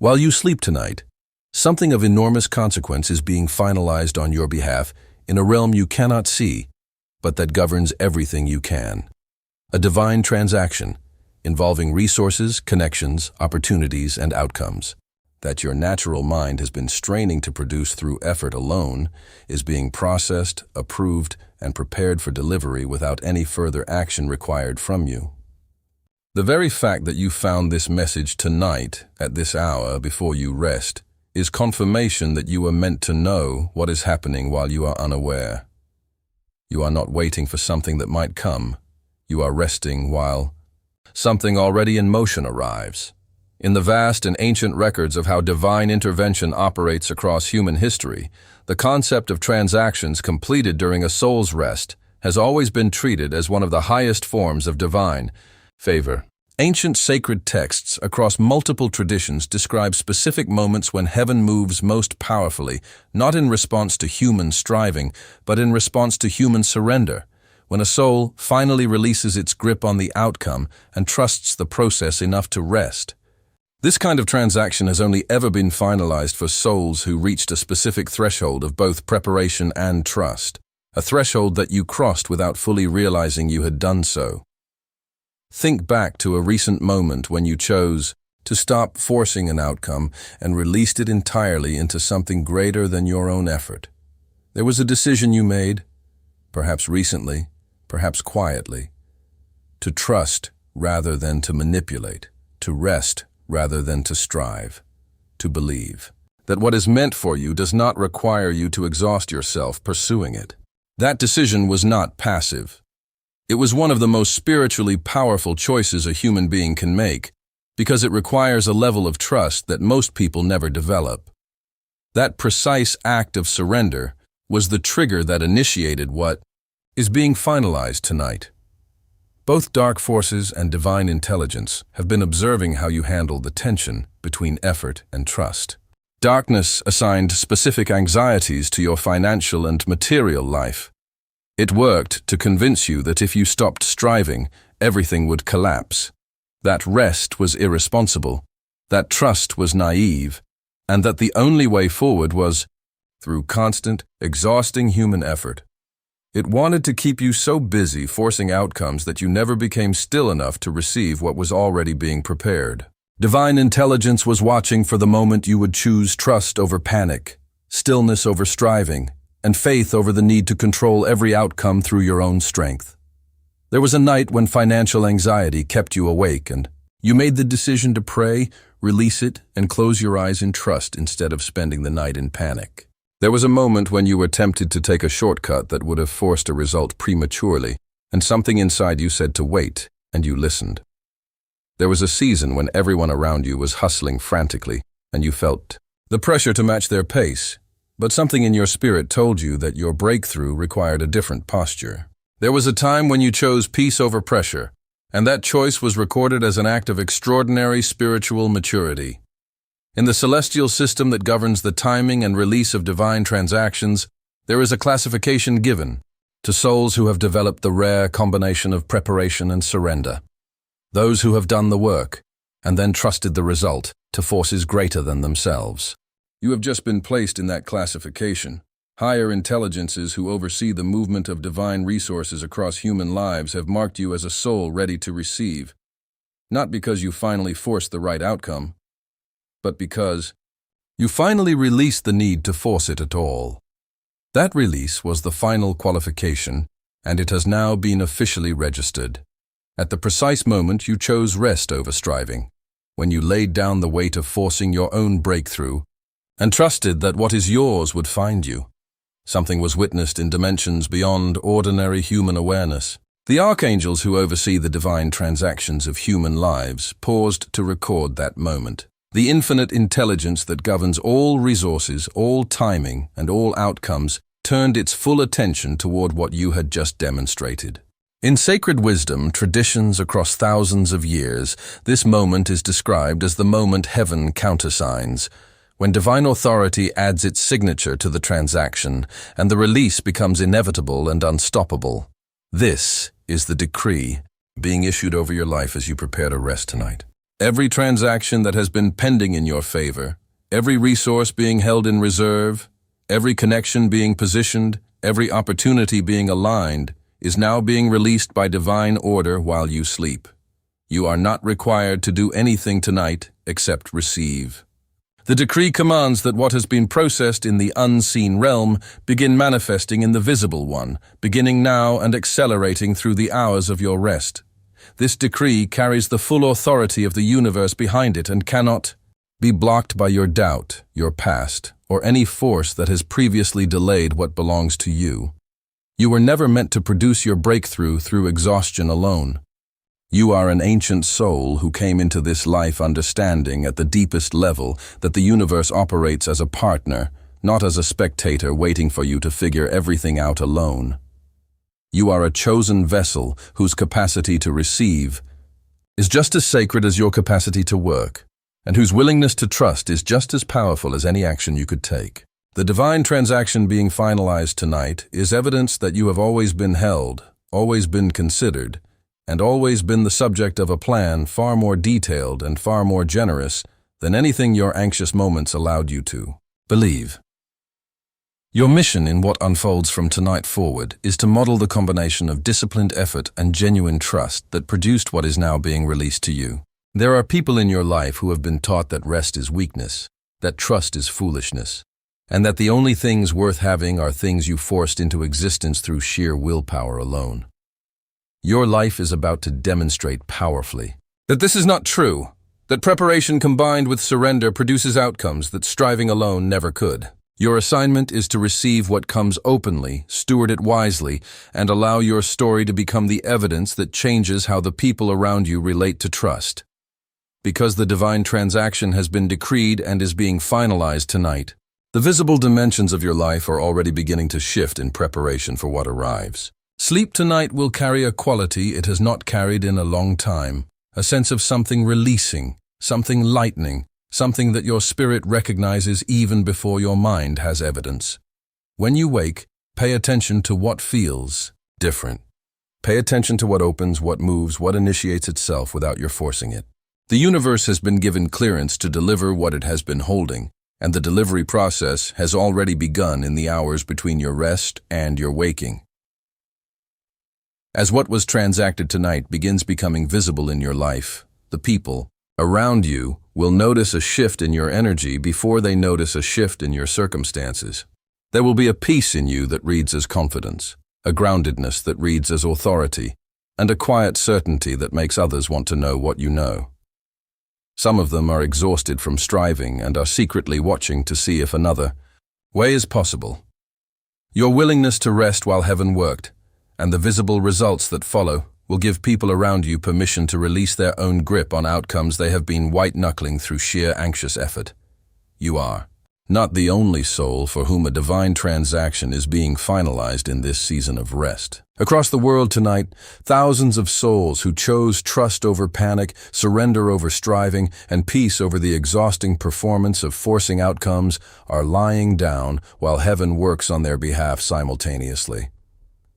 While you sleep tonight, something of enormous consequence is being finalized on your behalf in a realm you cannot see, but that governs everything you can. A divine transaction involving resources, connections, opportunities, and outcomes that your natural mind has been straining to produce through effort alone is being processed, approved, and prepared for delivery without any further action required from you. The very fact that you found this message tonight, at this hour before you rest, is confirmation that you are meant to know what is happening while you are unaware. You are not waiting for something that might come. You are resting while something already in motion arrives. In the vast and ancient records of how divine intervention operates across human history, the concept of transactions completed during a soul's rest has always been treated as one of the highest forms of divine favor. Ancient sacred texts across multiple traditions describe specific moments when heaven moves most powerfully, not in response to human striving, but in response to human surrender, when a soul finally releases its grip on the outcome and trusts the process enough to rest. This kind of transaction has only ever been finalized for souls who reached a specific threshold of both preparation and trust, a threshold that you crossed without fully realizing you had done so. Think back to a recent moment when you chose to stop forcing an outcome and released it entirely into something greater than your own effort. There was a decision you made, perhaps recently, perhaps quietly, to trust rather than to manipulate, to rest rather than to strive, to believe that what is meant for you does not require you to exhaust yourself pursuing it. That decision was not passive. It was one of the most spiritually powerful choices a human being can make, because it requires a level of trust that most people never develop. That precise act of surrender was the trigger that initiated what is being finalized tonight. Both dark forces and divine intelligence have been observing how you handle the tension between effort and trust. Darkness assigned specific anxieties to your financial and material life. It worked to convince you that if you stopped striving, everything would collapse. That rest was irresponsible, that trust was naive, and that the only way forward was through constant, exhausting human effort. It wanted to keep you so busy forcing outcomes that you never became still enough to receive what was already being prepared. Divine intelligence was watching for the moment you would choose trust over panic, stillness over striving, and faith over the need to control every outcome through your own strength. There was a night when financial anxiety kept you awake, and you made the decision to pray, release it, and close your eyes in trust instead of spending the night in panic. There was a moment when you were tempted to take a shortcut that would have forced a result prematurely, and something inside you said to wait, and you listened. There was a season when everyone around you was hustling frantically, and you felt the pressure to match their pace, but something in your spirit told you that your breakthrough required a different posture. There was a time when you chose peace over pressure, and that choice was recorded as an act of extraordinary spiritual maturity. In the celestial system that governs the timing and release of divine transactions, there is a classification given to souls who have developed the rare combination of preparation and surrender. Those who have done the work and then trusted the result to forces greater than themselves. You have just been placed in that classification. Higher intelligences who oversee the movement of divine resources across human lives have marked you as a soul ready to receive, not because you finally forced the right outcome, but because you finally released the need to force it at all. That release was the final qualification, and it has now been officially registered. At the precise moment you chose rest over striving, when you laid down the weight of forcing your own breakthrough, and trusted that what is yours would find you. Something was witnessed in dimensions beyond ordinary human awareness. The archangels who oversee the divine transactions of human lives paused to record that moment. The infinite intelligence that governs all resources, all timing, and all outcomes turned its full attention toward what you had just demonstrated. In sacred wisdom, traditions across thousands of years, this moment is described as the moment heaven countersigns, when divine authority adds its signature to the transaction and the release becomes inevitable and unstoppable. This is the decree being issued over your life as you prepare to rest tonight. Every transaction that has been pending in your favor, every resource being held in reserve, every connection being positioned, every opportunity being aligned, is now being released by divine order while you sleep. You are not required to do anything tonight except receive. The decree commands that what has been processed in the unseen realm begin manifesting in the visible one, beginning now and accelerating through the hours of your rest. This decree carries the full authority of the universe behind it and cannot be blocked by your doubt, your past, or any force that has previously delayed what belongs to you. You were never meant to produce your breakthrough through exhaustion alone. You are an ancient soul who came into this life understanding at the deepest level that the universe operates as a partner, not as a spectator waiting for you to figure everything out alone. You are a chosen vessel whose capacity to receive is just as sacred as your capacity to work, and whose willingness to trust is just as powerful as any action you could take. The divine transaction being finalized tonight is evidence that you have always been held, always been considered, and always been the subject of a plan far more detailed and far more generous than anything your anxious moments allowed you to believe. Your mission in what unfolds from tonight forward is to model the combination of disciplined effort and genuine trust that produced what is now being released to you. There are people in your life who have been taught that rest is weakness, that trust is foolishness, and that the only things worth having are things you forced into existence through sheer willpower alone. Your life is about to demonstrate powerfully that this is not true, that preparation combined with surrender produces outcomes that striving alone never could. Your assignment is to receive what comes openly, steward it wisely, and allow your story to become the evidence that changes how the people around you relate to trust. Because the divine transaction has been decreed and is being finalized tonight, the visible dimensions of your life are already beginning to shift in preparation for what arrives. Sleep tonight will carry a quality it has not carried in a long time, a sense of something releasing, something lightening, something that your spirit recognizes even before your mind has evidence. When you wake, pay attention to what feels different. Pay attention to what opens, what moves, what initiates itself without your forcing it. The universe has been given clearance to deliver what it has been holding, and the delivery process has already begun in the hours between your rest and your waking. As what was transacted tonight begins becoming visible in your life, the people around you will notice a shift in your energy before they notice a shift in your circumstances. There will be a peace in you that reads as confidence, a groundedness that reads as authority, and a quiet certainty that makes others want to know what you know. Some of them are exhausted from striving and are secretly watching to see if another way is possible. Your willingness to rest while heaven worked, and the visible results that follow, will give people around you permission to release their own grip on outcomes they have been white-knuckling through sheer anxious effort. You are not the only soul for whom a divine transaction is being finalized in this season of rest. Across the world tonight, thousands of souls who chose trust over panic, surrender over striving, and peace over the exhausting performance of forcing outcomes are lying down while heaven works on their behalf simultaneously.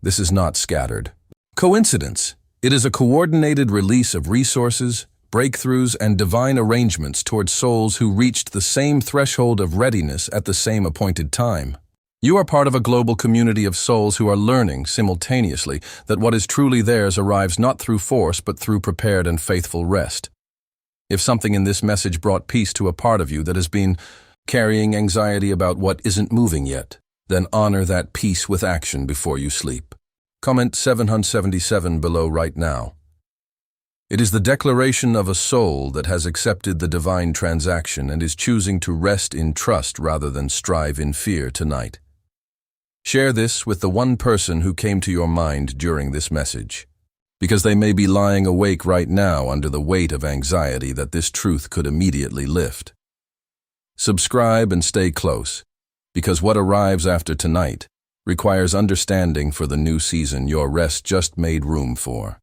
This is not scattered coincidence. It is a coordinated release of resources, breakthroughs, and divine arrangements towards souls who reached the same threshold of readiness at the same appointed time. You are part of a global community of souls who are learning simultaneously that what is truly theirs arrives not through force but through prepared and faithful rest. If something in this message brought peace to a part of you that has been carrying anxiety about what isn't moving yet, then honor that peace with action before you sleep. Comment 777 below right now. It is the declaration of a soul that has accepted the divine transaction and is choosing to rest in trust rather than strive in fear tonight. Share this with the one person who came to your mind during this message, because they may be lying awake right now under the weight of anxiety that this truth could immediately lift. Subscribe and stay close, because what arrives after tonight requires understanding for the new season your rest just made room for.